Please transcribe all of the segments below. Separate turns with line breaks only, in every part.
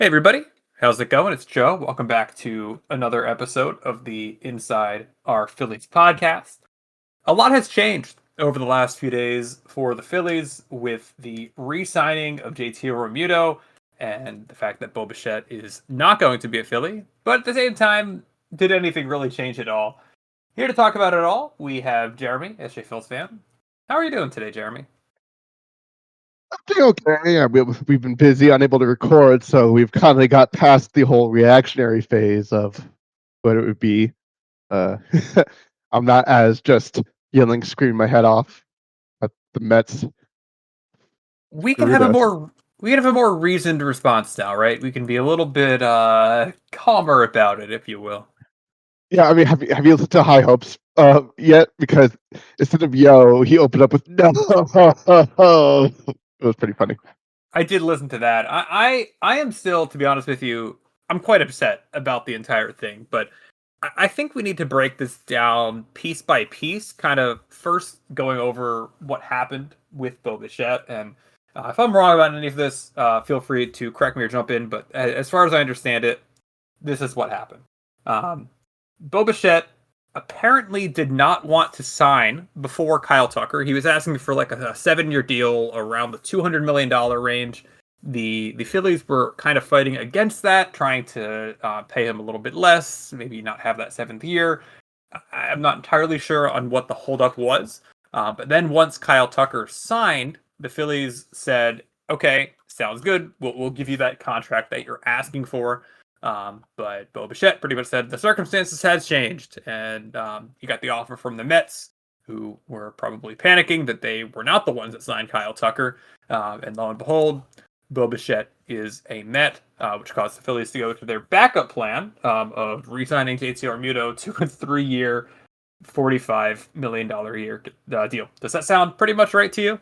Hey everybody, how's it going? It's Joe. Welcome back to another episode of the Inside Our Phillies podcast. A lot has changed over the last few days for the Phillies with the re-signing of JT Realmuto and the fact that Bichette is not going to be a Philly. But at the same time, did anything really change at all? Here to talk about it all, we have Jeremy, SJ Phil's fan. How are you doing today, Jeremy?
Doing okay. Yeah, we've been busy, unable to record, so we've kind of got past the whole reactionary phase of what it would be. Uh, I'm not as just yelling, screaming my head off at the Mets
we can
screwed
have a
us.
more we can have a more reasoned response now, right? We can be a little bit calmer about it, if you will.
Yeah, I mean, have you listened to High Hopes yet? Because instead of yo, he opened up with no. It was pretty funny.
I did listen to that. I am still, to be honest with you, I'm quite upset about the entire thing, but I think we need to break this down piece by piece, kind of first going over what happened with Bichette. And if I'm wrong about any of this, feel free to correct me or jump in. But as far as I understand it, this is what happened. Um, Bichette apparently did not want to sign before Kyle Tucker. He was asking for like a 7-year deal around the $200 million range. The Phillies were kind of fighting against that, trying to pay him a little bit less, maybe not have that 7th year. I'm not entirely sure on what the holdup was. But then once Kyle Tucker signed, the Phillies said, "Okay, sounds good. We'll give you that contract that you're asking for." But Bichette pretty much said the circumstances has changed, and he got the offer from the Mets, who were probably panicking that they were not the ones that signed Kyle Tucker. And lo and behold, Bichette is a Met, which caused the Phillies to go to their backup plan of re-signing JT Realmuto to a 3-year, $45 million a year deal. Does that sound pretty much right to you?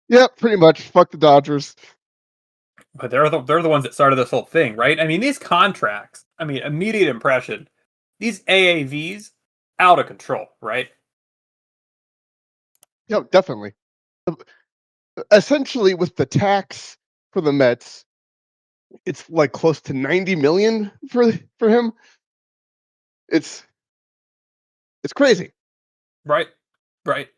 Yeah, pretty much. Fuck the Dodgers.
But they're the ones that started this whole thing, right? I mean, these contracts. I mean, immediate impression. These AAVs out of control, right?
Yeah, definitely. Essentially, with the tax for the Mets, it's like close to 90 million for him. It's it's crazy.
Right, right.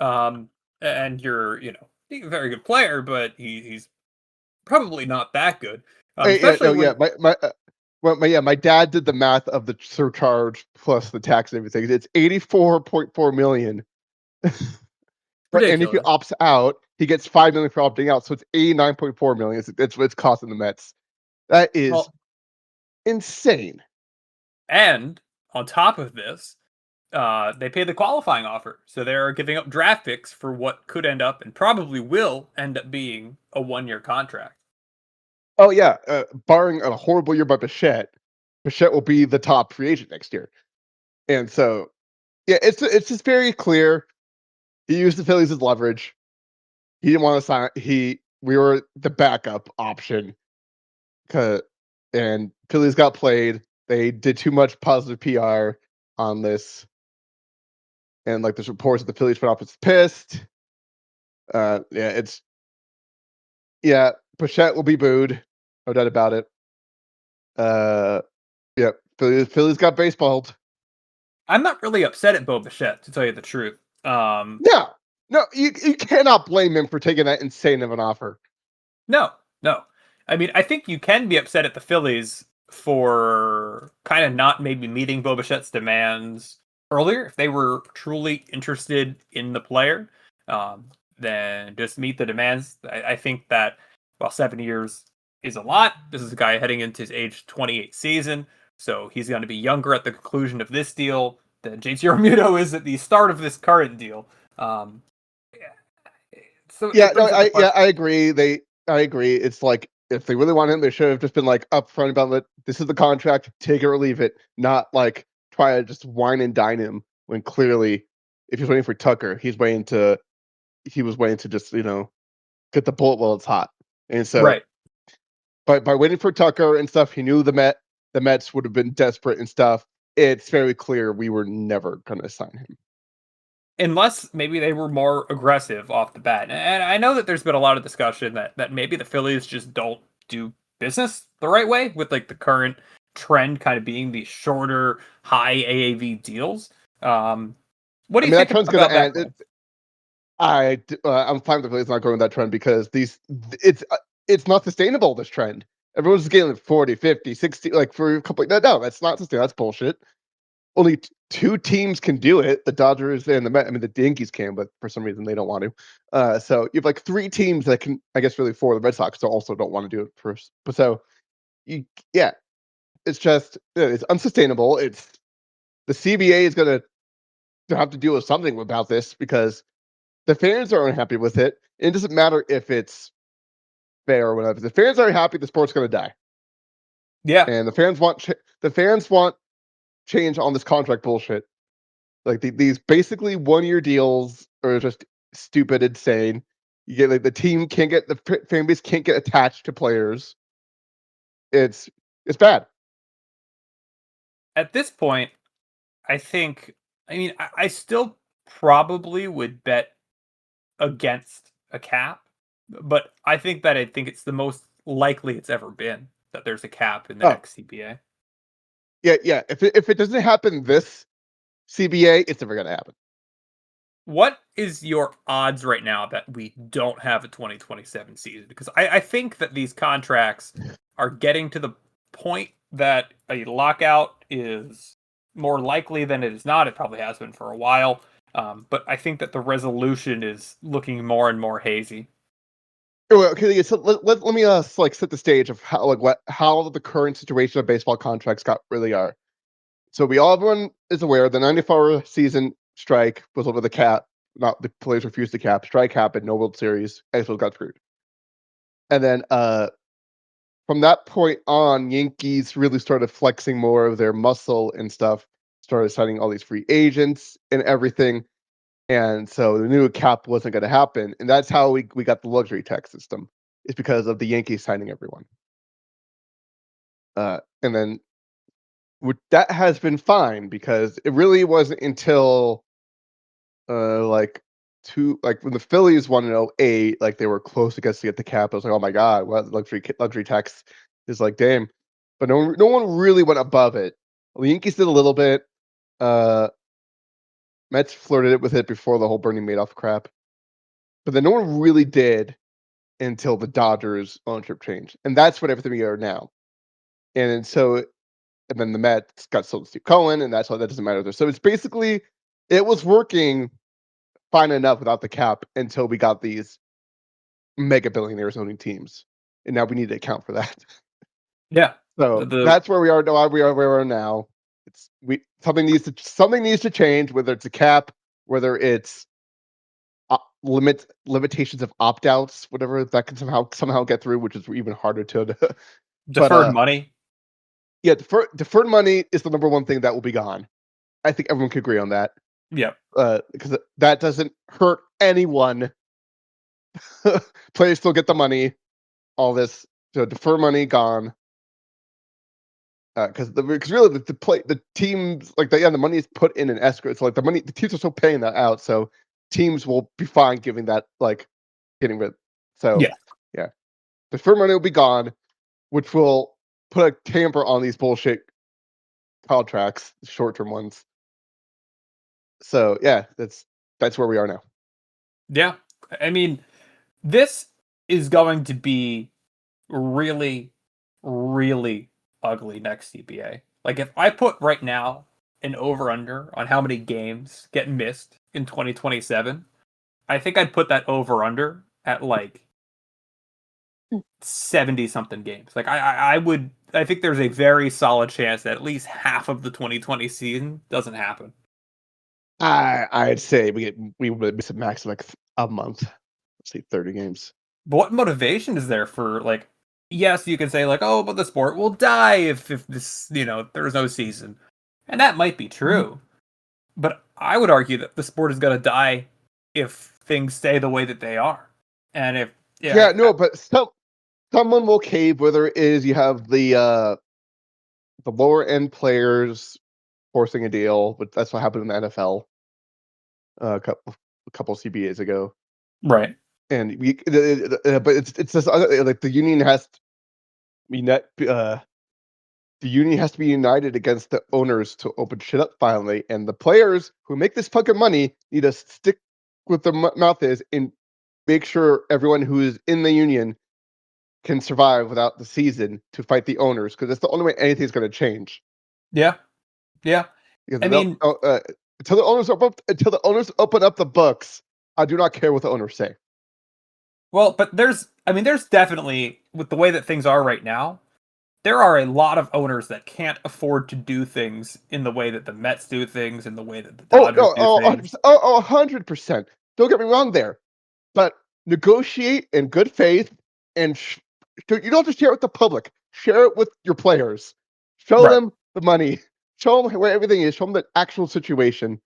Um, and he's a very good player, but he's probably not that good.
Yeah,
Especially
no, yeah,
when
my dad did the math of the surcharge plus the tax and everything. It's 84.4 million. But and if he
ridiculous.
opts out, he gets 5 million for opting out, so it's 89.4 million. It's what it's costing the Mets. That is
Well,
insane.
and on top of this, they pay the qualifying offer, so they're giving up draft picks for what could end up and probably will end up being a 1-year contract.
Oh yeah, barring a horrible year by Bichette, Bichette will be the top free agent next year. And so, yeah, it's just very clear. He used the Phillies as leverage. He didn't want to sign. We were the backup option, and Phillies got played. They did too much positive PR on this, and like there's reports that the Phillies front office is pissed. Yeah, yeah. Bichette will be booed, no doubt about it. Uh, yeah, Phillies got baseballed.
I'm not really upset at Bichette, to tell you the truth.
No, no, you cannot blame him for taking that insane of an offer.
No, no. I mean, I think you can be upset at the Phillies for kind of not maybe meeting Bichette's demands earlier. If they were truly interested in the player, um, then just meet the demands. I think that while 7 years is a lot, this is a guy heading into his age 28 season, so he's going to be younger at the conclusion of this deal than JT Realmuto is at the start of this current deal. Um, so
Yeah,
it
no,
brings up the question.
I agree. I agree. It's like if they really want him, they should have just been like upfront about it. This is the contract, take it or leave it. Not like try to just wine and dine him when clearly, if he's waiting for Tucker, he was waiting to just get the bullet while it's hot. And so,
Right.
by waiting for Tucker and stuff, he knew the Mets would have been desperate and stuff. It's very clear we were never going to sign him.
Unless maybe they were more aggressive off the bat. And I know that there's been a lot of discussion that maybe the Phillies just don't do business the right way with like the current trend kind of being these shorter, high AAV deals. What
I
do you
mean, that
think
trend's gonna
about that
end.
trend?
I'm fine with the Phillies not going that trend because it's it's not sustainable. This trend, everyone's getting 40, 50, 60, like for a couple. No, that's not sustainable. That's bullshit. Only two teams can do it: the Dodgers and the Mets. I mean, the Yankees can, but for some reason they don't want to. So you have like three teams that can. I guess really four. The Red Sox also don't want to do it first. But so you, yeah, it's just it's unsustainable. It's the CBA is going to have to deal with something about this because the fans are unhappy with it. It doesn't matter if it's fair or whatever. The fans are happy. The sport's going to die,
Yeah.
and the fans want change on this contract bullshit. Like these basically 1 year deals are just stupid, insane. You get like the team can't get fan base can't get attached to players. It's it's bad.
At this point, I think, I mean, I still probably would bet against a cap, but I think it's the most likely it's ever been that there's a cap in the
Oh
next CBA.
yeah. If it doesn't happen this CBA, it's never gonna happen.
What is your odds right now that we don't have a 2027 season? Because I think that these contracts are getting to the point that a lockout is more likely than it is not. It probably has been for a while. But I think that the resolution is looking more and more hazy.
Okay, yeah, so let me like set the stage of how the current situation of baseball contracts got really are. So everyone is aware the 94 season strike was over the cap. Not the players refused the cap. Strike happened. No World Series. Expos got screwed. And then from that point on, Yankees really started flexing more of their muscle and stuff. Started signing all these free agents and everything. And so the new cap wasn't going to happen. And that's how we got the luxury tax system. It's because of the Yankees signing everyone. And then that has been fine because it really wasn't until like when the Phillies won in '08, like they were close against to get the cap. I was like, oh my god, what luxury tax is like, damn. But no one really went above it. The Yankees did a little bit. Uh, Mets flirted with it before the whole Bernie Madoff crap, but then no one really did until the Dodgers ownership changed, and that's what everything we are now. And so, and then the Mets got sold to Steve Cohen, and that's why that doesn't matter there. So it's basically it was working fine enough without the cap until we got these mega billionaires owning teams, and now we need to account for that.
Yeah.
So
The
that's where we are. Why we are where we are now. It's we something needs to change. Whether it's a cap, whether it's limitations of opt outs, whatever that can somehow get through, which is even harder to. But
deferred money.
yeah, deferred money is the number one thing that will be gone. I think everyone could agree on that.
Yep.
Because that doesn't hurt anyone. Players still get the money. All this so defer money gone. Because really the teams like the money is put in an escrow. So like the teams are still paying that out. So teams will be fine giving that like getting rid. So
Yeah.
yeah, defer money will be gone, which will put a tamper on these bullshit contracts, short term ones. So yeah, that's where we are now.
Yeah. I mean, this is going to be really, really ugly next CBA. Like if I put right now an over under on how many games get missed in 2027, I think I'd put that over under at like 70 something games. Like I think there's a very solid chance that at least half of the 2020 season doesn't happen.
I'd say we would miss a max of like a month. Let's say 30 games.
But what motivation is there for like yes, you can say like, oh, but the sport will die if this, there's no season. And that might be true. But I would argue that the sport is going to die if things stay the way that they are. And if yeah,
Yeah, no, but someone will cave. Whether it is you have the lower end players forcing a deal, but that's what happened in the NFL a couple CBAs ago.
right.
And but it's just like the union has. The union has to be united against the owners to open shit up finally, and the players who make this fucking money need to stick with their mouth is and make sure everyone who is in the union can survive without the season to fight the owners, because that's the only way anything's going to change.
Yeah, yeah.
Because
I mean,
until the owners open up the books, I do not care what the owners say.
well, but there's definitely, with the way that things are right now, there are a lot of owners that can't afford to do things in the way that the Mets do things, in the way that the
Oh
Dodgers
no,
do things.
100%, oh, 100%. Don't get me wrong there, but negotiate in good faith, and you don't have to share it with the public. Share it with your players. Show
Right.
them the money. Show them where everything is. Show them the actual situation.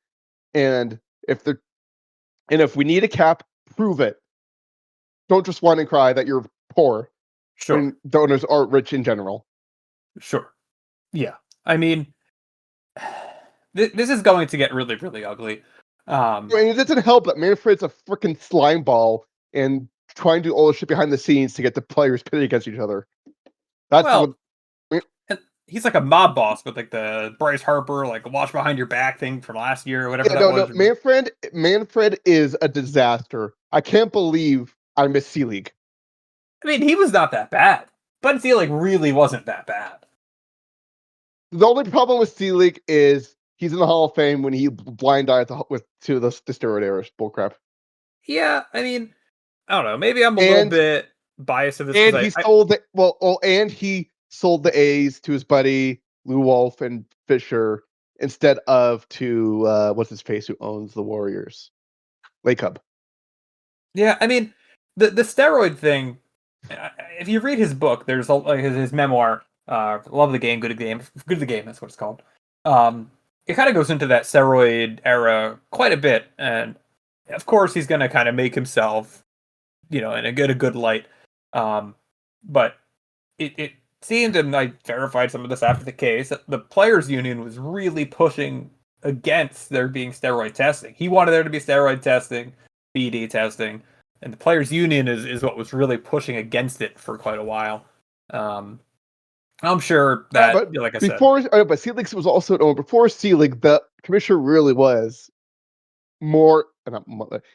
And if they're if we need a cap, prove it. Don't just whine and cry that you're poor
Sure.
when the owners are rich in general.
Sure. Yeah. I mean, this is going to get really, really ugly.
I mean, it doesn't help that Manfred's a freaking slime ball and trying to do all the shit behind the scenes to get the players pitted against each other. That's what.
Well, he's like a mob boss with like the Bryce Harper, like watch behind your back thing from last year or whatever
Yeah,
that
no.
was.
Manfred is a disaster. I can't believe I miss Sea League.
I mean, he was not that bad. Bud Selig really wasn't that bad.
The only problem with Sea League is he's in the Hall of Fame when he blind died to the steroid era bullcrap.
Yeah, I mean, I don't know. Maybe I'm a little
And
bit biased of this
and
because
he sold the and he sold the A's to his buddy Lou Wolf and Fisher instead of to what's his face who owns the Warriors, Lake Cub.
yeah, I mean, the steroid thing. If you read his book, there's like his memoir, "Love the Game, Good at the Game, Good at the Game." That's what it's called. It kind of goes into that steroid era quite a bit, and of course, he's going to kind of make himself, in a good light. But it seemed, and I verified some of this after the case, that the players' union was really pushing against there being steroid testing. He wanted there to be steroid testing, BD testing, and the players' union is what was really pushing against it for quite a while. I'm sure that,
But
like I said,
before, but Sea League was also before Sea League, the commissioner really was more.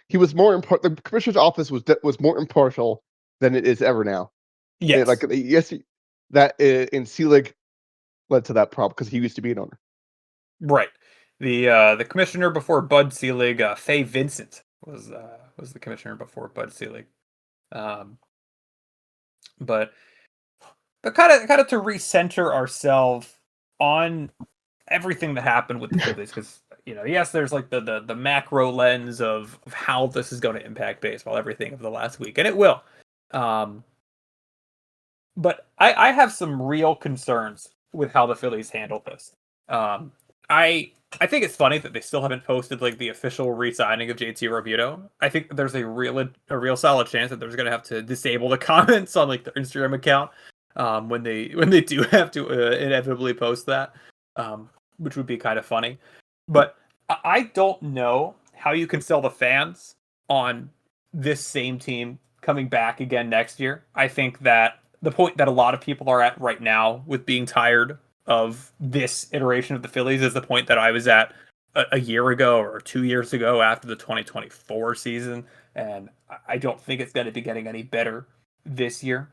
He was more important. The commissioner's office was more impartial than it is ever now.
yes,
Yes, that in Sea League led to that problem because he used to be an owner.
right. The commissioner before Bud Selig, Faye Vincent was the commissioner before Bud Selig. Um, but kind of to recenter ourselves on everything that happened with the Phillies, because yes, there's like the macro lens of how this is going to impact baseball, everything of the last week, and it will. But I have some real concerns with how the Phillies handled this. I think it's funny that they still haven't posted like the official re-signing of JT Realmuto. I think there's a real solid chance that they're going to have to disable the comments on like their Instagram account when they do have to inevitably post that, which would be kind of funny. But I don't know how you can sell the fans on this same team coming back again next year. I think that the point that a lot of people are at right now with being tired of this iteration of the Phillies is the point that I was at a year ago or 2 years ago after the 2024 season, and I don't think it's going to be getting any better this year.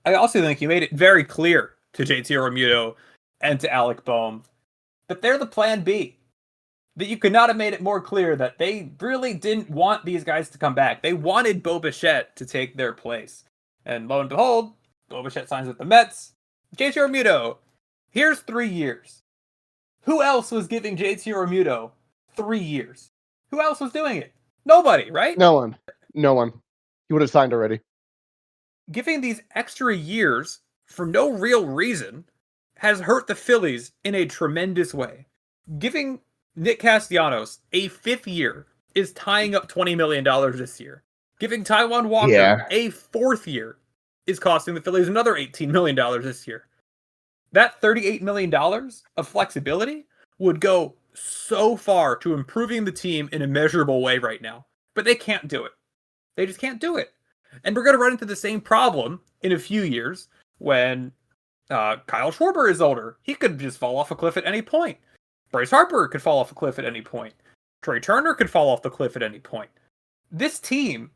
I also think you made it very clear to JT Realmuto and to Alec Boehm that they're the plan B. That you could not have made it more clear that they really didn't want these guys to come back. They wanted Bichette to take their place. And lo and behold, Bichette signs with the Mets. JT Realmuto, here's 3 years. Who else was giving JT Realmuto 3 years? Who else was doing it? Nobody, right?
No one. He would have signed already.
Giving these extra years for no real reason has hurt the Phillies in a tremendous way. Giving Nick Castellanos a 5th year is tying up $20 million this year. Giving Taijuan Walker a 4th year is costing the Phillies another $18 million this year. That $38 million of flexibility would go so far to improving the team in a measurable way right now. But they can't do it. They just can't do it. And we're going to run into the same problem in a few years when Kyle Schwarber is older. He could just fall off a cliff at any point. Bryce Harper could fall off a cliff at any point. Trey Turner could fall off the cliff at any point. This team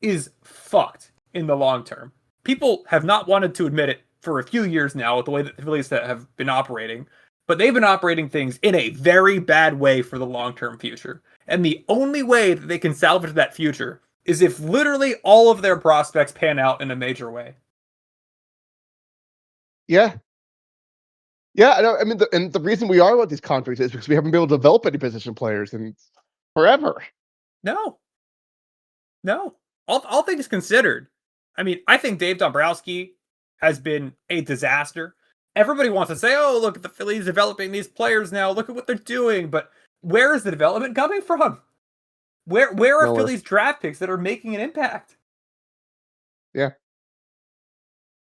is fucked in the long term. People have not wanted to admit it for a few years now with the way that the Phillies have been operating, but they've been operating things in a very bad way for the long-term future. And the only way that they can salvage that future is if literally all of their prospects pan out in a major way.
Yeah. Yeah, I mean, the reason we are about these contracts is because we haven't been able to develop any position players in forever.
No. All things considered, I mean, I think Dave Dombrowski has been a disaster. Everybody wants to say, oh, look at the Phillies developing these players now. Look at what they're doing. But where is the development coming from? Where are Phillies draft picks that are making an impact?
Yeah.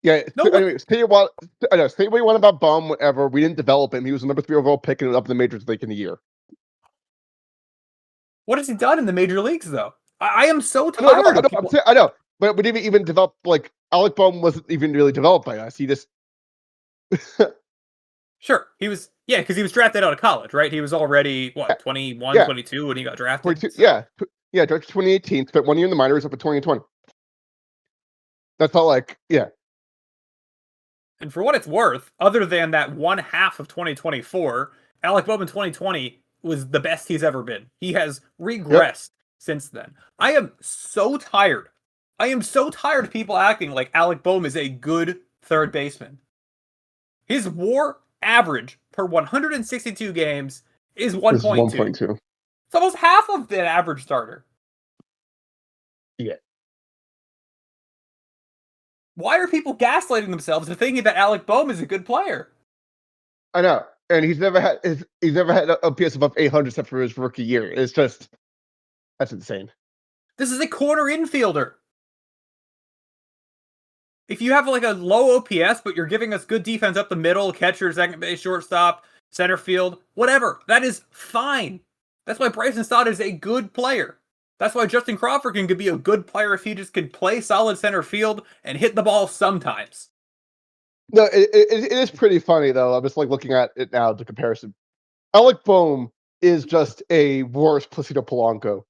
Yeah.
No
anyway, say what you want about Bum, whatever. We didn't develop him. He was the number 3 overall pick and up in the majors like in a year.
What has he done in the major leagues, though? I am so tired of people.
I know. But we didn't even develop, like, Alec Bohm wasn't even really developed by us. He just...
Sure. He was, because he was drafted out of college, right? He was already, 21, 22 when he got drafted?
22, so. Yeah, drafted 2018, spent 1 year in the minors up at 2020. That's all, like, yeah.
And for what it's worth, other than that one half of 2024, Alec Bohm in 2020 was the best he's ever been. He has regressed since then. I am so tired of people acting like Alec Bohm is a good third baseman. His WAR average per 162 games is 1.2. It's almost half of the average starter.
Yeah.
Why are people gaslighting themselves and thinking that Alec Bohm is a good player?
I know, and he's never had a PS above 800 except for his rookie year. It's just, that's insane.
This is a corner infielder. If you have like a low OPS, but you're giving us good defense up the middle, catcher, second base, shortstop, center field, whatever, that is fine. That's why Bryson Stott is a good player. That's why Justin Crawford could be a good player if he just could play solid center field and hit the ball sometimes.
No, it is pretty funny, though. I'm just like looking at it now, the comparison. Alec Bohm is just a worse Placido Polanco.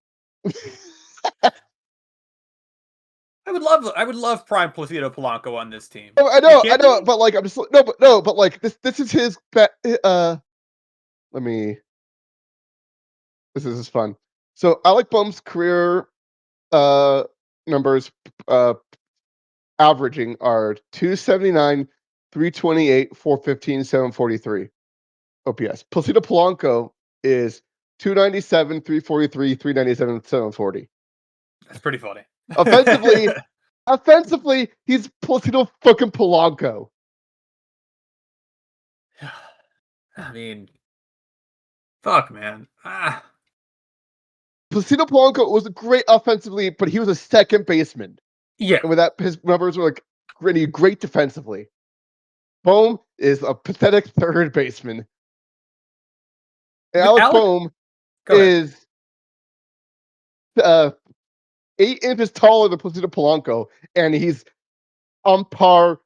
I would love prime Placido Polanco on this team.
I know, but like I'm just but like this is his this is fun. So Alec Bohm's career numbers averaging are 279, 328, 415, 743 OPS. Placido Polanco is 297, 343, 397, 740.
That's pretty funny.
Offensively, he's Placido fucking Polanco.
I mean, fuck, man.
Placido Polanco was great offensively, but he was a second baseman.
Yeah.
And with that, his numbers were like great defensively. Bohm is a pathetic third baseman. And Alec Bohm is 8 inches taller than Placido Polanco, and he's on par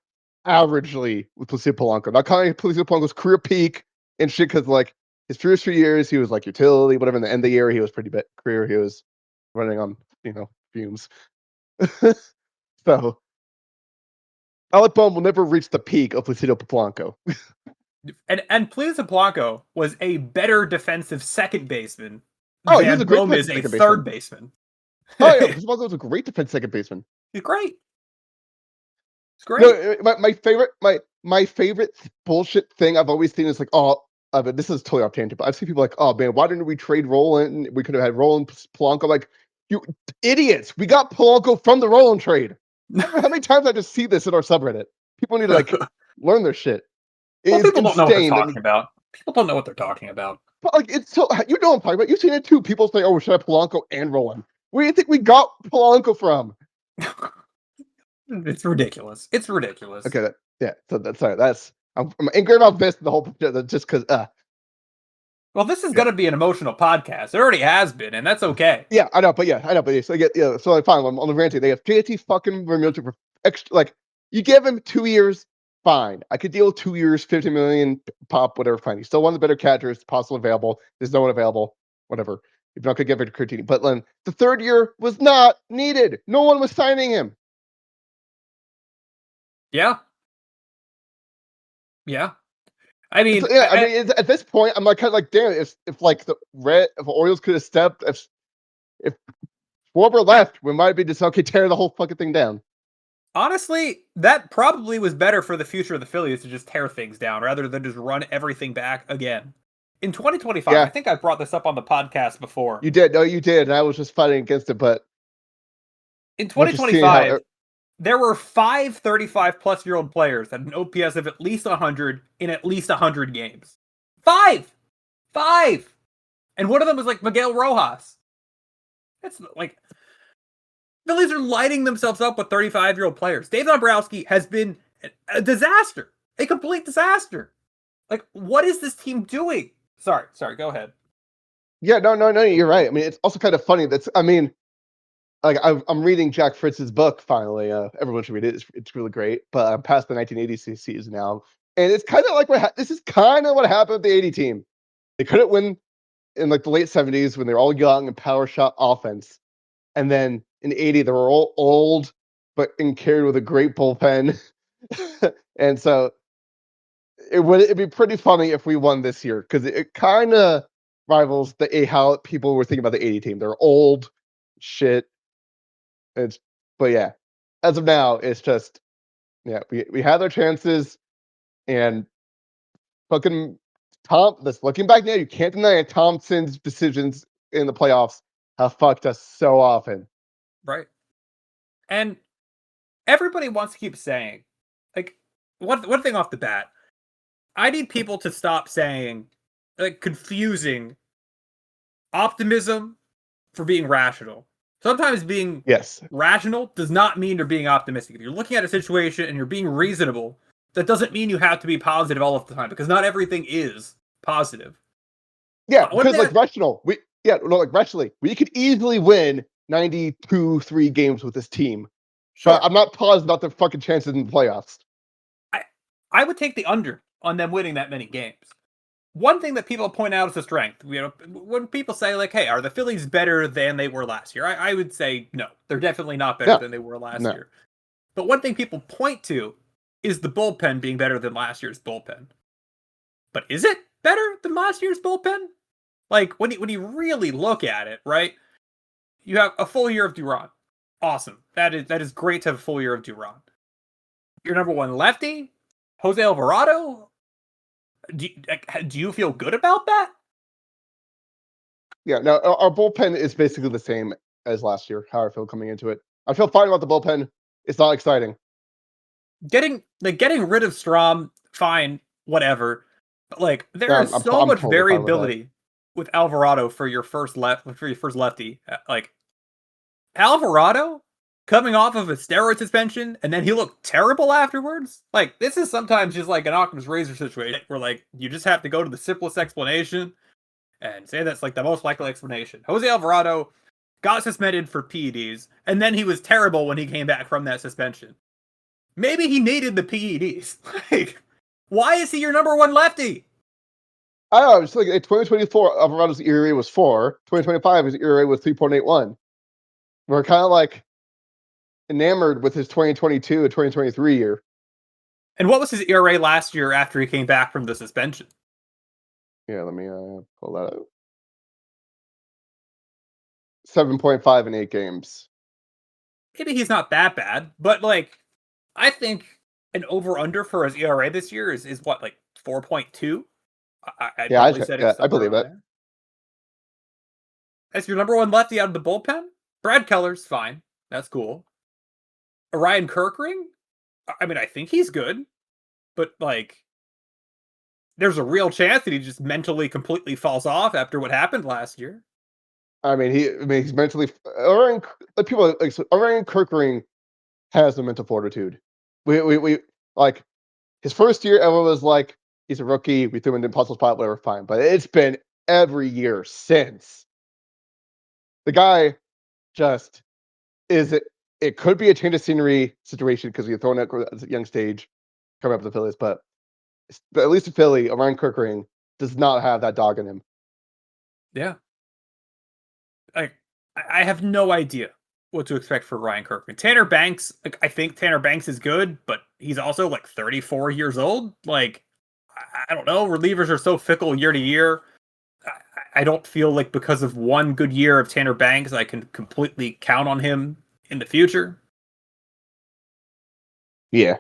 averagely with Placido Polanco. Not counting Placido Polanco's career peak and shit, because like his first 3 years he was like utility, whatever. In the end of the year he was pretty bad career. He was running on fumes. So Alec Bohm will never reach the peak of Placido Polanco.
and Placido Polanco was a better defensive second baseman.
Oh, he was a great
Bohm is a third baseman.
Oh yeah, Polanco was a great defensive second baseman.
He's great. It's great.
No, my favorite bullshit thing I've always seen is like, but this is totally off tangent, but I've seen people like, oh man, why didn't we trade Roland? We could have had Roland Polanco. Like, you idiots! We got Polanco from the Roland trade. How many times I just see this in our subreddit? People need to like learn their shit.
People don't know what they're talking about. People don't know what they're talking about.
But like, it's so what I'm talking about. You've seen it too. People say, "Oh, we should have Polanco and Roland." Where do you think we got Polanco from?
It's ridiculous. It's ridiculous.
Okay, So that's sorry. I'm angry about this. The whole just because.
Well, this is gonna be an emotional podcast. It already has been, and that's okay.
Yeah, I know, but so so like, fine. On the ranting, they have JT fucking Realmuto for extra. Like, you give him 2 years, fine. I could deal with 2 years, 50 million pop, whatever, fine. He's still one of the better catchers possibly available. There's no one available, whatever. You're not gonna get Victor Curtini. But then the third year was not needed. No one was signing him.
Yeah. Yeah. I mean,
Yeah, I mean, at this point, I'm like kind of like, damn, if like if Orioles could have stepped, if Schwarber left, we might be just okay, tear the whole fucking thing down.
honestly, that probably was better for the future of the Phillies to just tear things down rather than just run everything back again. In 2025, I
Yeah,
think I brought this up on the podcast before.
you did. No, you did. And I was just fighting against it, but
In
once you're seeing how
2025, there were 5 35-plus-year-old players that had an OPS of at least 100 in at least 100 games. Five! Five! And one of them was like Miguel Rojas. It's like Phillies are lighting themselves up with 35-year-old players. Dave Dombrowski has been a disaster, a complete disaster. Like, what is this team doing? Sorry, go ahead.
yeah, no, you're right. I mean, it's also kind of funny. I mean, like I'm reading Jack Fritz's book finally. Everyone should read it. It's really great. But I'm past the 1980 season now, and it's kind of like this is kind of what happened with the 80 team. They couldn't win in like the late 70s when they were all young and power shot offense, and then in 80 they were all old but carried with a great bullpen, and so it'd be pretty funny if we won this year because it kind of rivals how people were thinking about the 80 team. They're old shit. It's but yeah, as of now, it's just yeah, we had our chances and fucking this looking back now, you can't deny it. Thompson's decisions in the playoffs have fucked us so often.
Right. And everybody wants to keep saying, like, one thing off the bat, I need people to stop saying, like, confusing optimism for being rational. Sometimes being
Yes.
rational does not mean you're being optimistic. If you're looking at a situation and you're being reasonable, that doesn't mean you have to be positive all of the time because not everything is positive.
Yeah,
One
because
thing
like rational, like rationally, we could easily win 92-3 games with this team. But
sure,
I'm not positive about their fucking chances in the playoffs.
I I would take the under on them winning that many games. One thing that people point out as a strength, when people say like, "Hey, are the Phillies better than they were last year?" I would say no, they're definitely not better
No,
than they were last
no.
year. But one thing people point to is the bullpen being better than last year's bullpen. But is it better than last year's bullpen? Like when you really look at it, right? You have a full year of Durant. Awesome. That is great to have a full year of Durant. Your number one lefty, Jose Alvarado. Do you feel good about that?
Yeah, no, our bullpen is basically the same as last year, how I feel coming into it. I feel fine about the bullpen. It's not exciting.
Getting rid of Strom, fine, whatever. But like there
Yeah,
is so
I'm
much
totally fine with that.
variability with Alvarado for your first lefty. Like Alvarado coming off of a steroid suspension and then he looked terrible afterwards. Like this is sometimes just like an Occam's razor situation where like you just have to go to the simplest explanation and say that's like the most likely explanation. Jose Alvarado got suspended for PEDs and then he was terrible when he came back from that suspension. Maybe he needed the PEDs. Like, why is he your number one lefty?
I don't know, it's like in 2024, Alvarado's ERA was 4. 2025, his ERA was 3.81. We're kind of like enamored with his 2022 and 2023 year.
And what was his ERA last year after he came back from the suspension?
Yeah, let me pull that out. 7.5 in 8 games.
Maybe he's not that bad, but like, I think an over under for his ERA this year is what, like 4.2? I'd
Yeah,
probably set it
I
somewhere
believe
around
that.
there. As your number one lefty out of the bullpen, Brad Keller's fine. That's cool. Ryan Kirkring, I mean, I think he's good, but like, there's a real chance that he just mentally completely falls off after what happened last year.
I mean, he's mentally. People like so Orion Kirkring has the mental fortitude. We like his first year. Everyone was like, he's a rookie. We threw him in the impossible spot. Whatever, fine. But it's been every year since. The guy just is it. It could be a change of scenery situation because you're throwing at a young stage. coming up with the Phillies, but at least a Philly, Ryan Kirkering, does not have that dog in him.
Yeah. Like I have no idea what to expect for Ryan Kirkman. Tanner Banks, like I think Tanner Banks is good, but he's also like 34 years old. Like I don't know. Relievers are so fickle year to year. I don't feel like because of one good year of Tanner Banks, I can completely count on him in the future.
Yeah.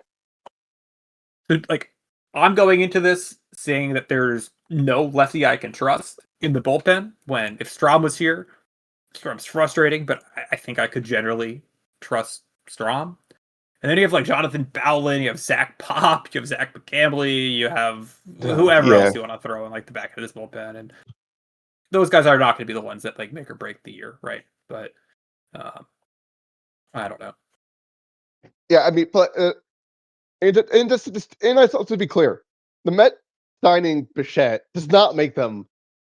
Like I'm going into this saying that there's no lefty I can trust in the bullpen. When if Strom was here, Strom's frustrating, but I think I could generally trust Strom. And then you have like Jonathan Bowlin, you have Zach Pop, you have Zach McCambley, you have whoever
Yeah.
else you want to throw in like the back of this bullpen, and those guys are not going to be the ones that like make or break the year, right? But um, I don't know.
Yeah, I mean, but and also to be clear, the Met signing Bichette does not make them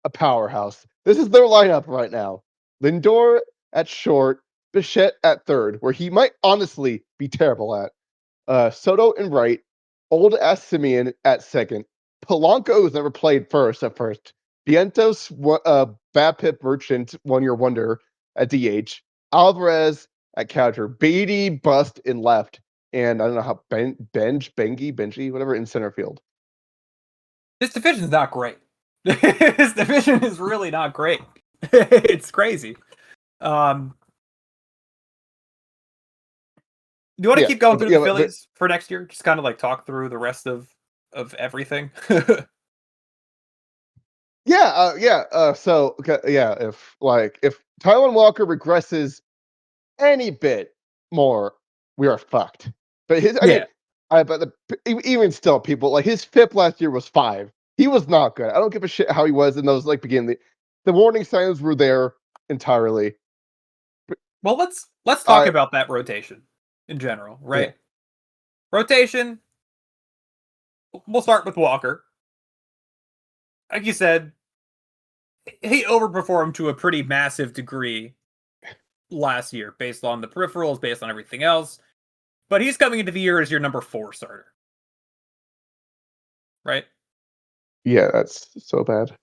a powerhouse. This is their lineup right now. Lindor at short, Bichette at third, where he might honestly be terrible at. Soto in right, old ass Simeon at second. Polanco has never played first at first. Vientos, BABIP Merchant, 1 year wonder at DH. Alvarez at catcher. Beatty bust in left. And I don't know how Benji, whatever, in center field.
This division is not great. This division is really not great. It's crazy. Do you want to
Yeah,
keep going through the
yeah,
Phillies for next year? Just kind of like talk through the rest of everything.
yeah, yeah. So okay, yeah, if Taiwan Walker regresses any bit more, we are fucked. But his, I mean,
Yeah.
but even still, people like his FIP last year was 5. He was not good. I don't give a shit how he was in those like beginning. The warning signs were there entirely.
Well, let's talk
I
about that rotation in general,
Yeah,
right? Rotation. We'll start with Walker. Like you said, he overperformed to a pretty massive degree last year, based on the peripherals, based on everything else. But he's coming into the year as your number 4 starter, right?
yeah, that's so bad.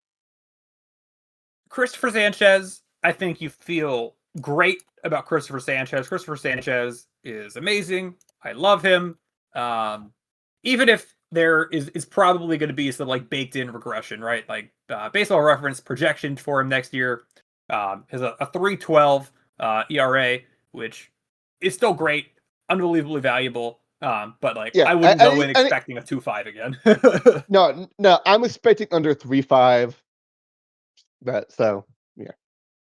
Christopher Sanchez, I think you feel great about Christopher Sanchez. Christopher Sanchez is amazing. I love him. Even if there is probably going to be some like baked in regression, right? Like baseball reference projection for him next year has a 3.12 ERA, which is still great, unbelievably valuable. But like
Yeah,
I wouldn't go in expecting a 2.5 again.
no, I'm expecting under 3.5. That so yeah,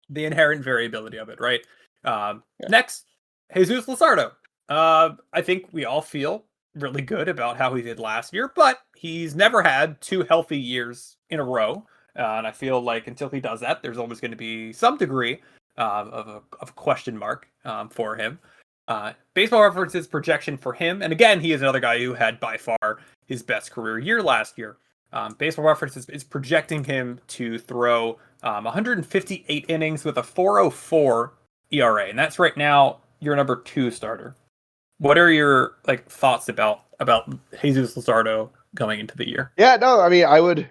The inherent variability of it, right?
yeah.
Next, Jesus Luzardo. I think we all feel really good about how he did last year, but he's never had 2 healthy years in a row. And I feel like until he does that, there's always going to be some degree of a question mark for him. Baseball Reference's projection for him, and again, he is another guy who had by far his best career year last year. Baseball Reference is projecting him to throw 158 innings with a 4.04 ERA, and that's right now your number 2 starter. What are your like thoughts about Jesus Luzardo going into the year?
Yeah, no, I mean, I wouldn't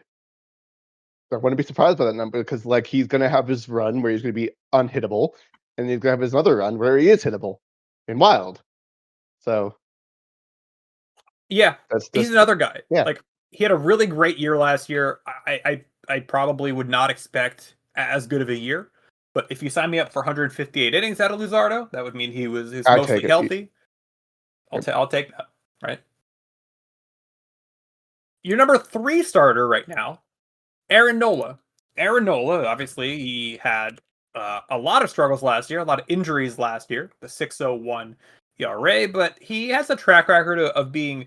be surprised by that number because like he's gonna have his run where he's gonna be unhittable, and he's gonna have his other run where he is hittable and wild. So
Yeah,
that's
he's
just
another guy.
yeah.
Like he had a really great year last year. I probably would not expect as good of a year, but if you sign me up for 158 innings out of Luzardo, that would mean he was
I
mostly
take it.
healthy. I'll take that. Right. Your number 3 starter right now, Aaron Nola. Aaron Nola, obviously, he had a lot of struggles last year, a lot of injuries last year, the 6.01 ERA, but he has a track record of being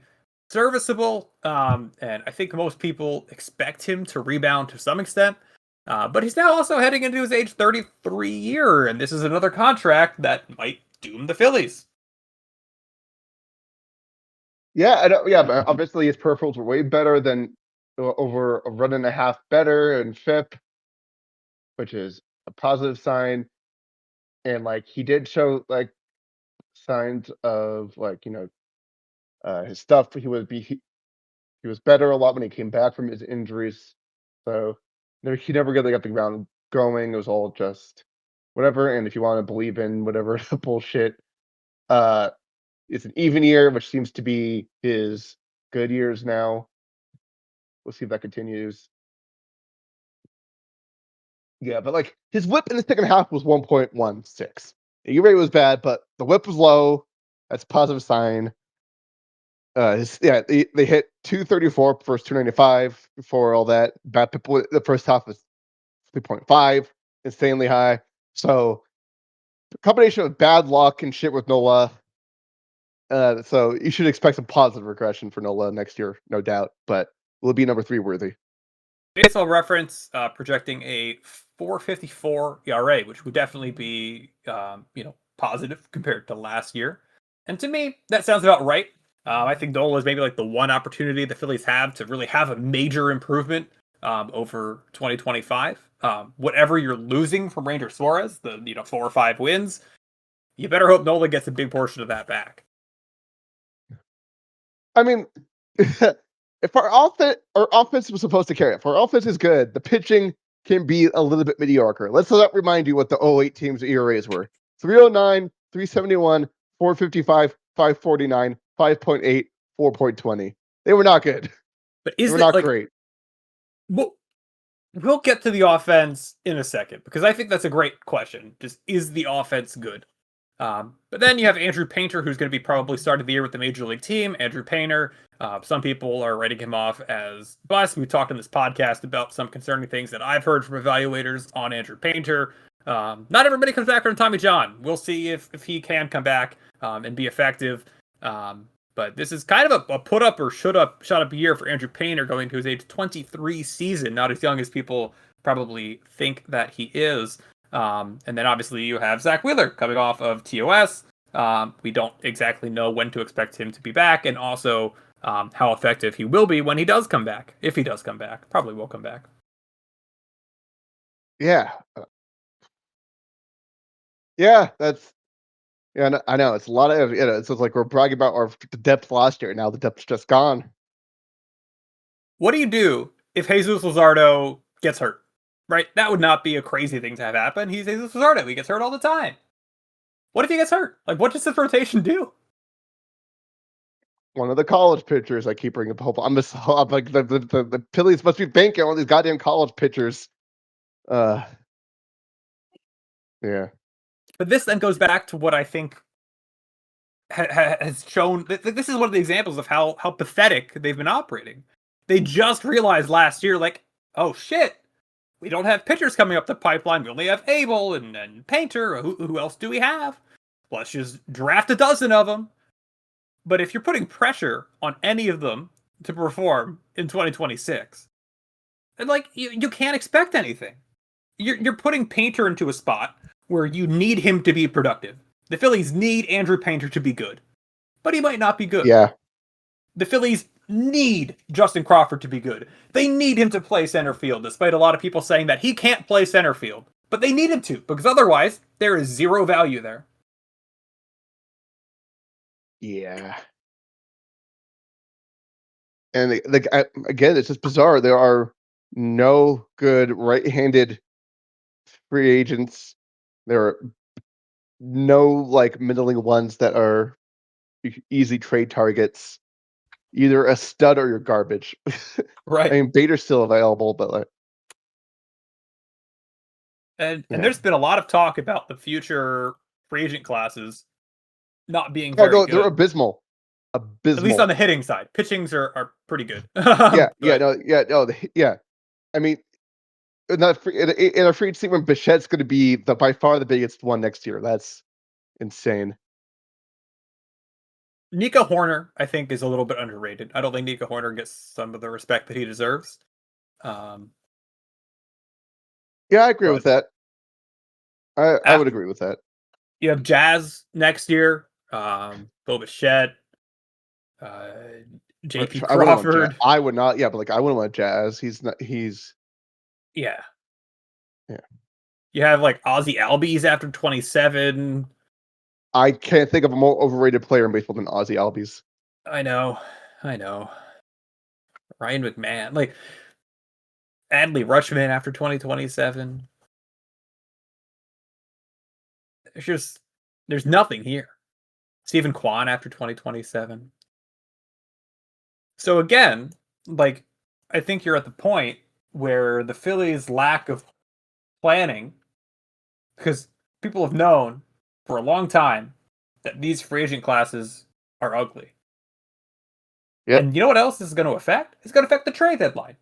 serviceable, and I think most people expect him to rebound to some extent. But he's now also heading into his age 33 year, and this is another contract that might doom the Phillies.
Yeah, yeah, but obviously his peripherals were way better than over a run and a half better in FIP, which is a positive sign. And like he did show like signs of like His stuff, he was better a lot when he came back from his injuries. So he never really got the ground going. It was all just whatever. And if you want to believe in whatever bullshit, uh, it's an even year, which seems to be his good years now. We'll see if that continues. Yeah, but like his whip in the second half was 1.16. The E rate was bad, but the whip was low. That's a positive sign. They hit 234 versus 295 before all that. The first half was 3.5, insanely high. So a combination of bad luck and shit with Nola. So you should expect some positive regression for Nola next year, no doubt. But will it be number 3 worthy?
Baseball Reference projecting a 4.54 ERA, which would definitely be positive compared to last year. And to me, that sounds about right. I think Nola is maybe like the one opportunity the Phillies have to really have a major improvement over 2025. Whatever you're losing from Ranger Suarez, the 4 or 5 wins, you better hope Nola gets a big portion of that back.
I mean, if our offense was supposed to carry it, if our offense is good, the pitching can be a little bit mediocre. Let's not remind you what the 08 team's ERAs were: 309, 371, 455, 549, 5.8, 4.20. They were not good.
But
They
is
were
it
not
like
great.
we'll get to the offense in a second because I think that's a great question. Just is the offense good? But then you have Andrew Painter, who's going to be probably starting the year with the major league team. Andrew Painter, some people are writing him off as bust. We talked in this podcast about some concerning things that I've heard from evaluators on Andrew Painter. Not everybody comes back from Tommy John. We'll see if he can come back and be effective. But this is kind of a put up or shut up year for Andrew Painter going to his age 23 season, not as young as people probably think that he is. And then obviously you have Zach Wheeler coming off of TOS. We don't exactly know when to expect him to be back, and also how effective he will be when he does come back. If he does come back, probably will come back.
Yeah. Yeah, I know. It's a lot of, it's like we're bragging about our depth last year. Now the depth's just gone.
What do you do if Jesus Luzardo gets hurt? Right? That would not be a crazy thing to have happen. He's Jesus Luzardo. He gets hurt all the time. What if he gets hurt? Like, what does this rotation do?
One of the college pitchers I keep bringing up. I'm like the Phillies must be banking on these goddamn college pitchers. Yeah.
But this then goes back to what I think has shown. This is one of the examples of how pathetic they've been operating. They just realized last year, like, oh shit, we don't have pitchers coming up the pipeline. We only have Abel and Painter. Who else do we have? Let's just draft a dozen of them. But if you're putting pressure on any of them to perform in 2026, then like you can't expect anything. You're putting Painter into a spot where you need him to be productive. The Phillies need Andrew Painter to be good, but he might not be good.
Yeah.
The Phillies need Justin Crawford to be good. They need him to play center field, despite a lot of people saying that he can't play center field. But they need him to, because otherwise there is zero value there.
Yeah. And again, it's just bizarre. There are no good right-handed free agents. There are no like middling ones that are easy trade targets. Either a stud or you're garbage.
Right.
I mean, Bader's still available, but like,
And there's been a lot of talk about the future free agent classes not being
oh
very
no,
good.
they're abysmal.
At least on the hitting side. Pitchings are pretty good.
Yeah,
But
yeah. I mean, in a free agency when Bichette's going to be by far the biggest one next year. That's insane.
Nico Horner, I think, is a little bit underrated. I don't think Nico Horner gets some of the respect that he deserves.
Yeah, I agree
But
with that. I would agree with that.
you have Jazz next year. Bill Bichette, JP Crawford.
I would not. Yeah, but like I wouldn't want Jazz. He's not.
Yeah.
Yeah.
You have like Ozzy Albies after 27.
I can't think of a more overrated player in baseball than Ozzy Albies.
I know. I know. Ryan McMahon. Like, Adley Rutschman after 2027. There's nothing here. Stephen Kwan after 2027. So again, like, I think you're at the point where the Phillies' lack of planning, because people have known for a long time that these free agent classes are ugly.
Yep.
And you know what else this is going to affect? It's going to affect the trade deadline.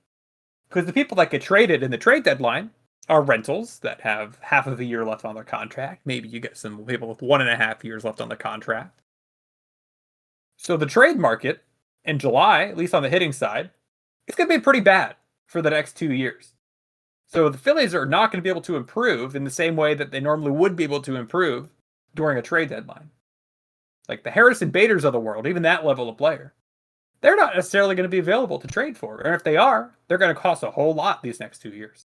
Because the people that get traded in the trade deadline are rentals that have half of a year left on their contract. Maybe you get some people with 1.5 years left on the contract. So the trade market in July, at least on the hitting side, it's going to be pretty bad for the next 2 years. So the Phillies are not going to be able to improve in the same way that they normally would be able to improve during a trade deadline. Like the Harrison Baders of the world, even that level of player, they're not necessarily going to be available to trade for. And if they are, they're going to cost a whole lot these next 2 years.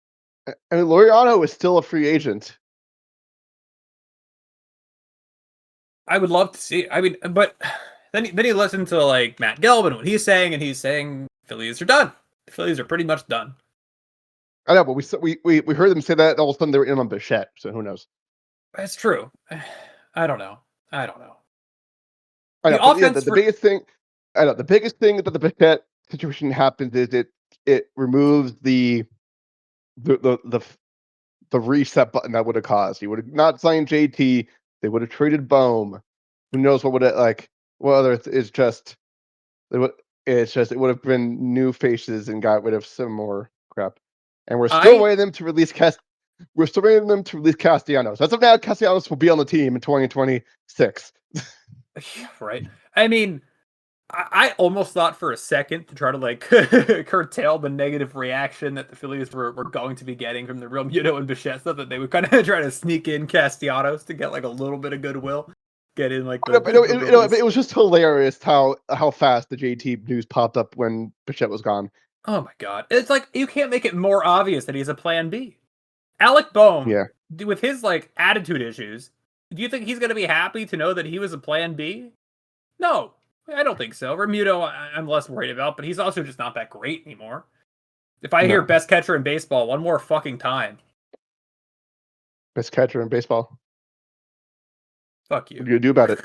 I mean, Laureano is still a free agent.
I would love to see. I mean, but then he listened to like Matt Gelman, what he's saying, and he's saying Phillies are done. The Phillies are pretty much done.
I know, but we heard them say that all of a sudden they were in on Bichette, so who knows?
That's true. I don't know. I don't know.
I know,
The
but yeah,
offense
the
for
biggest thing I know the biggest thing that the Bichette situation happens is it removes the the reset button that would have caused. He would have not signed JT. They would have traded Bohm. Who knows what would it like? Whether it's just it would it would have been new faces and got rid of some more crap. And we're still
I
waiting them to release We're still waiting them to release Castellanos. As of now, Castellanos will be on the team in 2026.
right. I mean, I almost thought for a second to try to like curtail the negative reaction that the Phillies were going to be getting from the Realmuto and Bichette stuff, that they would kind of try to sneak in Castellanos to get like a little bit of goodwill, get in like
But it was just hilarious how fast the JT news popped up when Bichette was gone.
Oh my god. It's like you can't make it more obvious that he's a plan B. Alec Bohm,
Yeah.
with his like attitude issues, do you think he's gonna be happy to know that he was a plan B? No, I don't think so. Remuto, I'm less worried about, but he's also just not that great anymore. If I hear
No.
best catcher in baseball one more fucking time,
Best catcher in baseball.
fuck
What
you.
are you gonna do about it?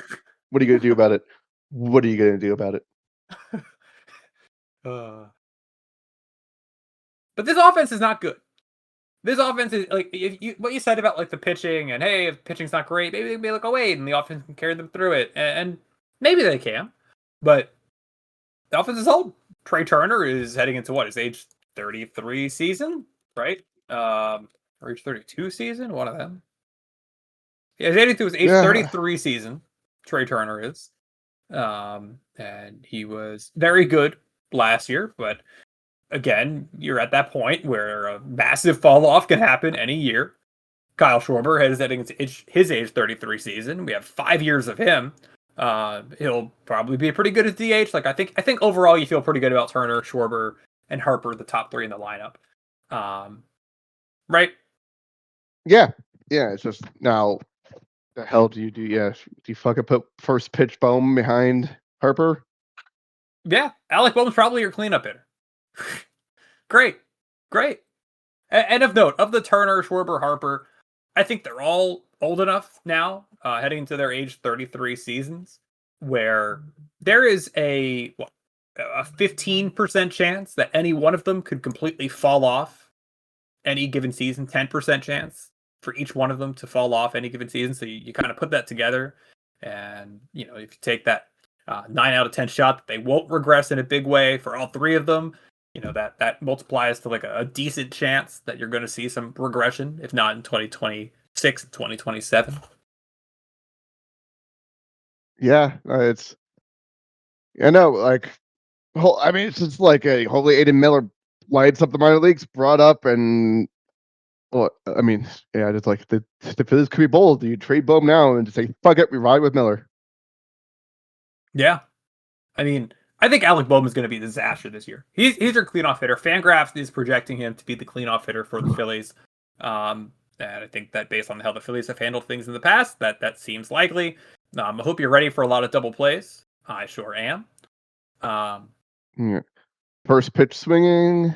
What are you gonna do about it? What are you gonna do about it?
uh, but this offense is not good. This offense is like what you said about like the pitching and hey, if pitching's not great, maybe they can be like, oh wait, and the offense can carry them through it, and maybe they can, but the offense is old. Trey Turner is heading into what his age 33 season, right? Or age 32 season, one of them. Yeah, he's heading to his age
Yeah.
33 season. Trey Turner is, and he was very good last year, but again, you're at that point where a massive fall off can happen any year. Kyle Schwarber is heading into his age 33 season. We have 5 years of him. He'll probably be pretty good at DH. Like I think overall you feel pretty good about Turner, Schwarber, and Harper, the top three in the lineup. Right?
Yeah. Yeah. It's just now the hell do you do? Yeah. Do you fucking put first pitch Bohm behind Harper?
Yeah. Alec Boehm's probably your cleanup hitter. Great. Great. And of note, of the Turner, Schwarber, Harper, I think they're all old enough now, heading into their age 33 seasons, where there is a 15% chance that any one of them could completely fall off any given season, 10% chance for each one of them to fall off any given season. So you kind of put that together, and if you take that 9 out of 10 shot that they won't regress in a big way for all three of them, that multiplies to like a decent chance that you're going to see some regression, if not in 2026 and 2027.
Yeah. I know. Like, I mean, it's just like hopefully Aiden Miller lights up the minor leagues, brought up, and well, I mean, yeah, just like the Phillies could be bold. Do you trade Bohm now and just say fuck it, we ride with Miller?
Yeah. I mean, I think Alec Bohm is going to be a disaster this year. He's your cleanoff hitter. Fangraphs is projecting him to be the cleanoff hitter for the Phillies. And I think that based on how the Phillies have handled things in the past, that seems likely. I hope you're ready for a lot of double plays. I sure am.
Yeah. First pitch swinging.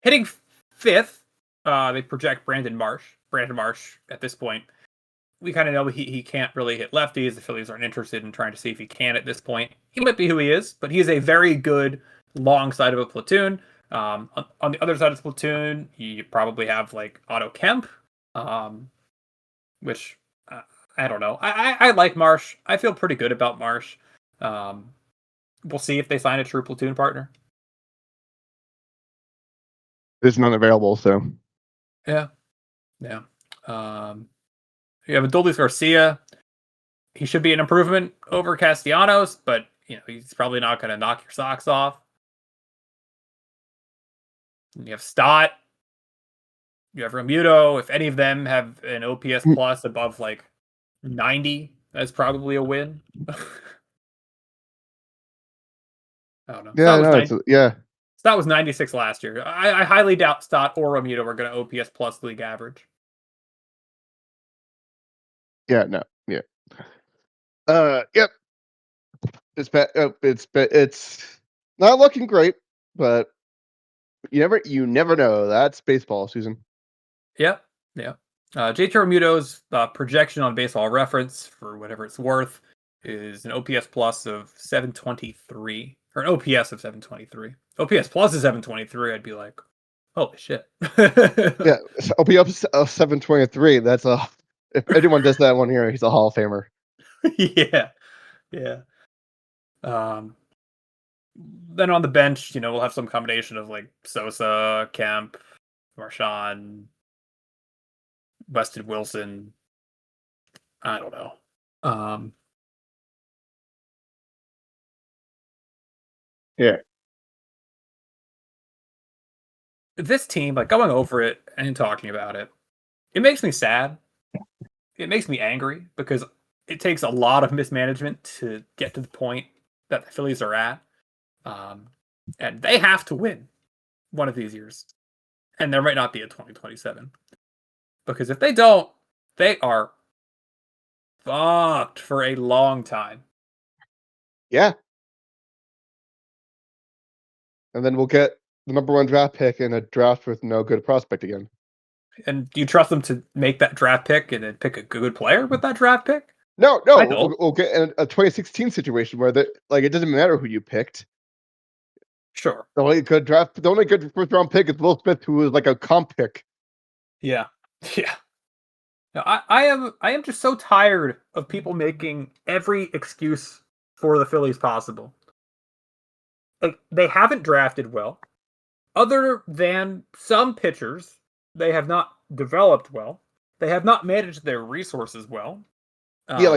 Hitting fifth, they project Brandon Marsh. Brandon Marsh, at this point, we kind of know he can't really hit lefties. The Phillies aren't interested in trying to see if he can at this point. He might be who he is, but he is a very good long side of a platoon. On the other side of the platoon, you probably have like Otto Kemp, which I don't know. I like Marsh. I feel pretty good about Marsh. We'll see if they sign a true platoon partner.
There's none available, so
Yeah, yeah. You have Adolis Garcia. He should be an improvement over Castellanos, but he's probably not going to knock your socks off. And you have Stott. You have Realmuto. If any of them have an OPS plus above like 90, that's probably a win. I don't know.
yeah, no,
Stott was 96 last year. I highly doubt Stott or Realmuto are going to OPS plus league average.
Yeah, no, yeah. Yep. It's bad. It's not looking great, but you never know. That's baseball season.
Yeah, yeah. JT Realmuto's projection on Baseball Reference, for whatever it's worth, is an OPS plus of 723, or an OPS of 723. OPS plus is 723. I'd be like, holy shit.
Yeah, OPS of 723. If anyone does that one year, he's a Hall of Famer.
Yeah, yeah. Then on the bench, we'll have some combination of like Sosa, Kemp, Marchand, Weston Wilson. I don't know.
Yeah.
This team, like going over it and talking about it, it makes me sad. It makes me angry because it takes a lot of mismanagement to get to the point that the Phillies are at. And they have to win one of these years. And there might not be a 2027. Because if they don't, they are fucked for a long time.
Yeah. And then we'll get the number 1 draft pick in a draft with no good prospect again.
And do you trust them to make that draft pick and then pick a good player with that draft pick?
No,
I don't.
we'll get in a 2016 situation where it doesn't matter who you picked.
Sure.
The only good first round pick is Will Smith, who was like a comp pick.
Yeah. Yeah. No, I am just so tired of people making every excuse for the Phillies possible. Like, they haven't drafted well. Other than some pitchers, they have not developed well. They have not managed their resources well.
Yeah,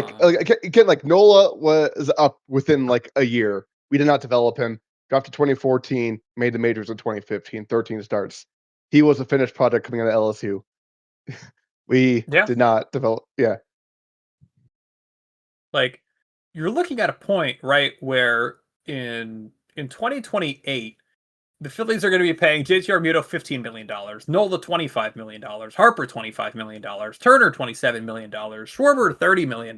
again, like Nola was up within like a year. We did not develop him. Drafted 2014, made the majors in 2015, 13 starts. He was a finished product coming out of LSU. We did not develop. Yeah.
Like, you're looking at a point, right, where in 2028, the Phillies are going to be paying JT Realmuto $15 million, Nola $25 million, Harper $25 million, Turner $27 million, Schwarber $30 million.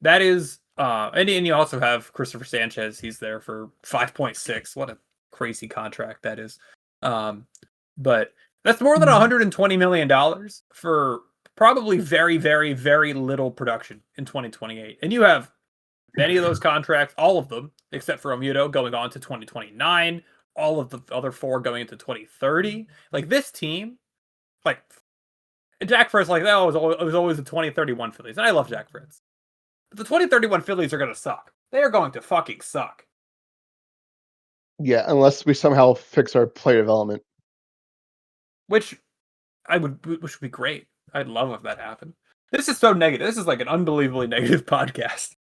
That is, and you also have Christopher Sanchez. He's there for 5.6. What a crazy contract that is. But that's more than $120 million for probably very, very, very little production in 2028. And you have many of those contracts, all of them, except for Realmuto, going on to 2029. All of the other 4 going into 2030. Like, this team, like, Jack Fritz, like, it was always the 2031 Phillies. And I love Jack Fritz. But the 2031 Phillies are going to suck. They are going to fucking suck.
Yeah, unless we somehow fix our play development.
Which would be great. I'd love if that happened. This is so negative. This is like an unbelievably negative podcast.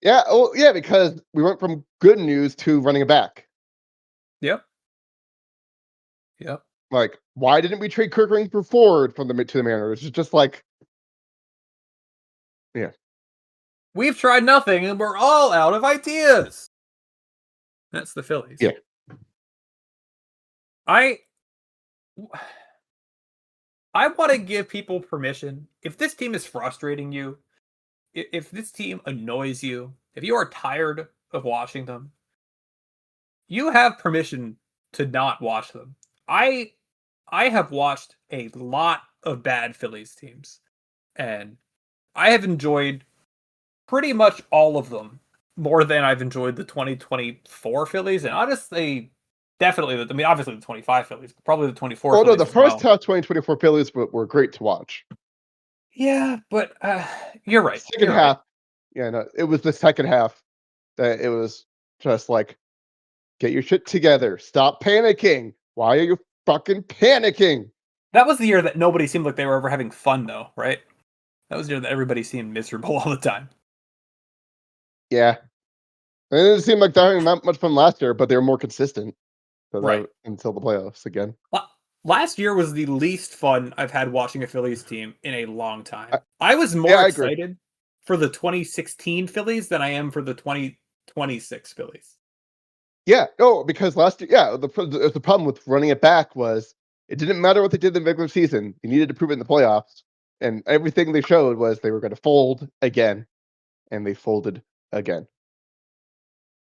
Yeah, yeah, because we went from good news to running it back.
Yep.
Like, why didn't we trade Kirk Rings for Ford from to the Mariners? It's just like, yeah.
We've tried nothing, and we're all out of ideas. That's the Phillies.
Yeah.
I want to give people permission. If this team is frustrating you, if this team annoys you, if you are tired of watching them, you have permission to not watch them. I I have watched a lot of bad Phillies teams, and I have enjoyed pretty much all of them more than I've enjoyed the 2024 Phillies, and honestly, definitely, I mean, obviously the 25 Phillies, probably the 24
Oh no,
Phillies
the
as
first
well.
half 2024 Phillies were great to watch.
Yeah, but you're right.
Second
You're right.
half, yeah, no, it was the second half that it was just like, get your shit together. Stop panicking. Why are you fucking panicking?
That was the year that nobody seemed like they were ever having fun, though, right? That was the year that everybody seemed miserable all the time.
Yeah. And it didn't seem like they're having that much fun last year, but they were more consistent
Right.
until the playoffs again.
Last year was the least fun I've had watching a Phillies team in a long
I,
time. I was
yeah,
more
I agree.
excited for the 2016 Phillies than I am for the 2026 Phillies.
Yeah, no, because last year, yeah, the problem with running it back was it didn't matter what they did in the regular season. You needed to prove it in the playoffs, and everything they showed was they were going to fold again, and they folded again.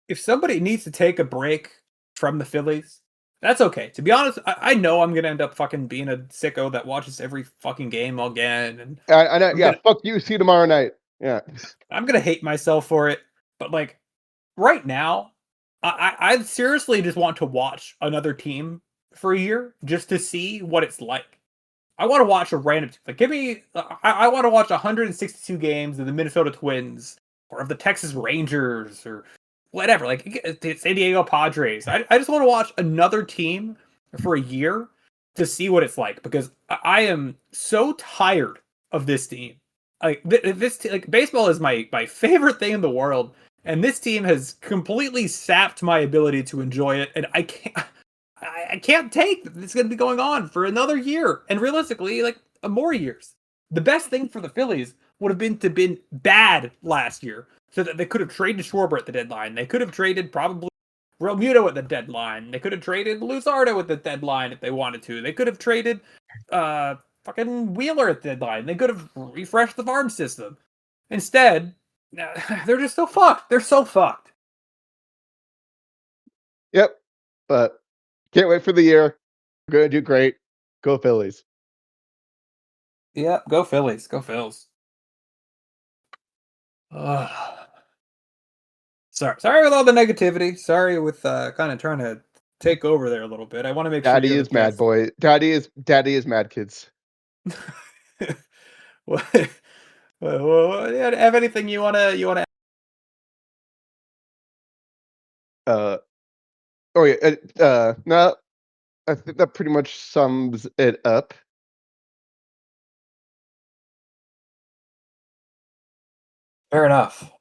If somebody needs to take a break from the Phillies, that's okay. To be honest, I know I'm gonna end up fucking being a sicko that watches every fucking game again, and
I know,
I'm
yeah,
gonna
fuck you. See you tomorrow night. Yeah,
I'm gonna hate myself for it. But like right now, I seriously just want to watch another team for a year just to see what it's like. I want to watch a random team. Like, give me. I want to watch 162 games of the Minnesota Twins or of the Texas Rangers or whatever. Like the San Diego Padres. I just want to watch another team for a year to see what it's like because I am so tired of this team. Like like baseball is my favorite thing in the world, and this team has completely sapped my ability to enjoy it, and I can't. I can't take that it's going to be going on for another year, and realistically, like more years. The best thing for the Phillies would have been to been bad last year, so that they could have traded Schwarber at the deadline. They could have traded probably Realmuto at the deadline. They could have traded Luzardo at the deadline if they wanted to. They could have traded uh fucking Wheeler at the deadline. They could have refreshed the farm system. Instead, they're just so fucked. They're so fucked.
yep. But can't wait for the year. We're gonna do great. Go Phillies.
Yeah, go Phillies. Go Phils. Ugh. Sorry with all the negativity. Sorry with kind of trying to take over there a little bit. I want to make sure you
Daddy
have a
is mad,
chance.
boy. Daddy is mad, kids.
What, have anything you wanna?
Uh, oh yeah. No, I think that pretty much sums it up.
Fair enough.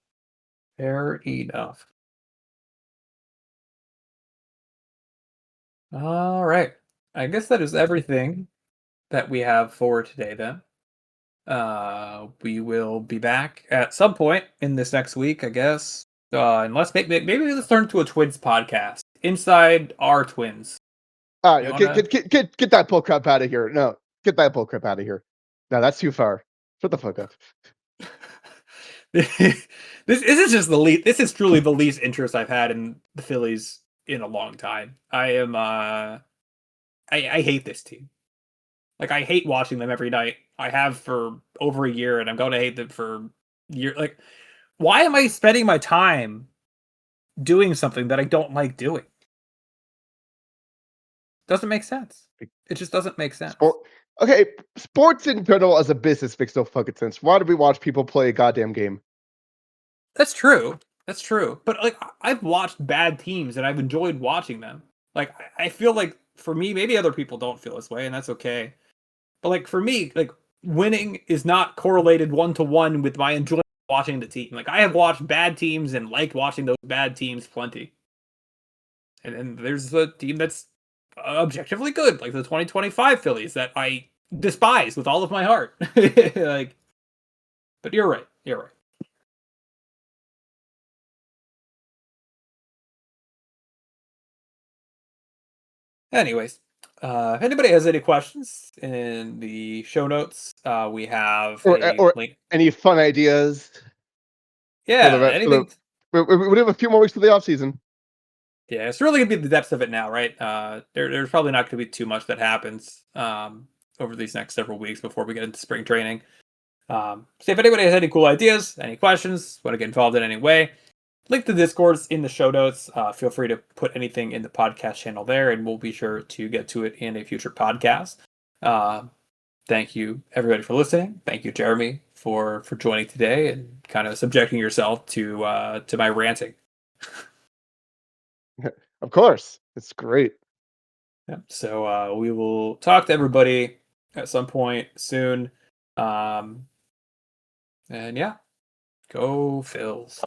Fair enough. All right. I guess that is everything that we have for today. Then we will be back at some point in this next week, I guess. Unless maybe let's turn to a twins podcast inside our twins.
Ah,
You
yeah,
wanna?
get that bullcrap out of here. No, get that bullcrap out of here. No, that's too far. Shut the fuck up.
This is just the least. This is truly the least interest I've had in the Phillies in a long time. I am. I hate this team. Like I hate watching them every night. I have for over a year, and I'm going to hate them for year. Like, why am I spending my time doing something that I don't like doing? Doesn't make sense. It just doesn't make sense.
Sport. Okay, sports in general as a business makes no fucking sense. Why do we watch people play a goddamn game?
That's true. That's true. But like I've watched bad teams and I've enjoyed watching them. Like I feel like for me, maybe other people don't feel this way, and that's okay. But like for me, like winning is not correlated one to one with my enjoyment of watching the team. Like I have watched bad teams and liked watching those bad teams plenty. And there's a team that's objectively good, like the 2025 Phillies that I despise with all of my heart. Like, but you're right. You're right. Anyways, if anybody has any questions in the show notes, we have a
Or
link.
any fun ideas
Yeah,
for the
anything.
We have a few more weeks to the offseason.
Yeah, it's really gonna be the depths of it now, right? There's probably not gonna be too much that happens over these next several weeks before we get into spring training. So if anybody has any cool ideas, any questions, want to get involved in any way, link to Discord's in the show notes. Feel free to put anything in the podcast channel there, and we'll be sure to get to it in a future podcast. Uh, Thank you, everybody, for listening. Thank you, Jeremy, for joining today and kind of subjecting yourself to my ranting.
Of course, it's great.
Yeah. So we will talk to everybody at some point soon. Um, and yeah, go Phils.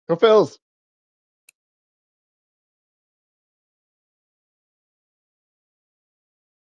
Go Phils.